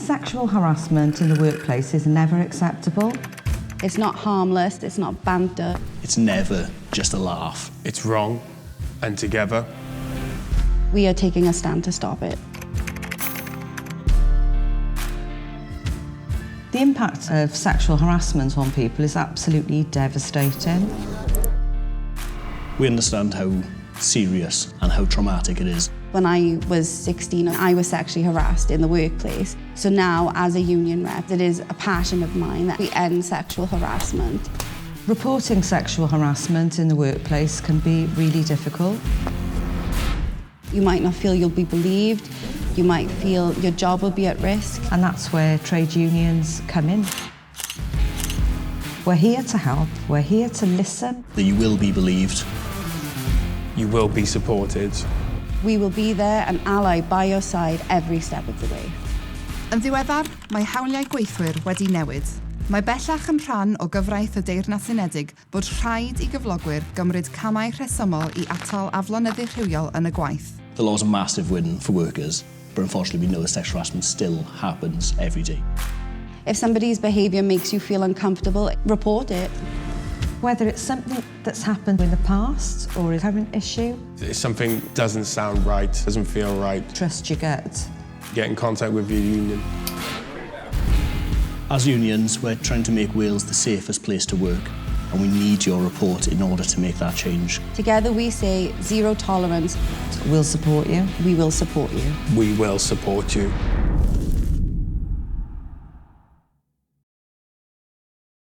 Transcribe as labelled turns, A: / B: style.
A: Sexual harassment in the workplace is never acceptable.
B: It's not harmless, it's not banter.
C: It's never just a laugh.
D: It's wrong, and together,
B: We are taking a stand to stop it.
A: The impact of sexual harassment on people is absolutely devastating.
C: We understand how serious and how traumatic it is.
B: When I was 16, I was sexually harassed in the workplace. So now, as a union rep, it is a passion of mine that we end sexual harassment.
A: Reporting sexual harassment in the workplace can be really difficult.
B: You might not feel you'll be believed. You might feel your job will be at risk.
A: And that's where trade unions come in. We're here to help, we're here to listen.
C: That you will be believed.
D: you will be supported.
B: We will be there and ally by your side every step of the way.
E: Yn ddiweddar, mae hawliau gweithwyr wedi newid. Mae bellach yn rhan o gyfraith y Deyrnas Unedig bod rhaid i gyflogwyr gymryd camau rhesymol I atal aflonyddu rhywiol yn y gwaith.
C: The law is a massive win for workers, but unfortunately we know that sexual harassment still happens every day.
B: If somebody's behaviour makes you feel uncomfortable, report it.
A: Whether it's something that's happened in the past or a current issue,
D: If something doesn't sound right, doesn't feel right,
A: trust your gut.
D: get in contact with your union.
C: As unions, we're trying to make Wales the safest place to work, and we need your report in order to make that change.
B: Together we say zero tolerance.
A: We'll support you.
B: We will support you.
D: We will support you.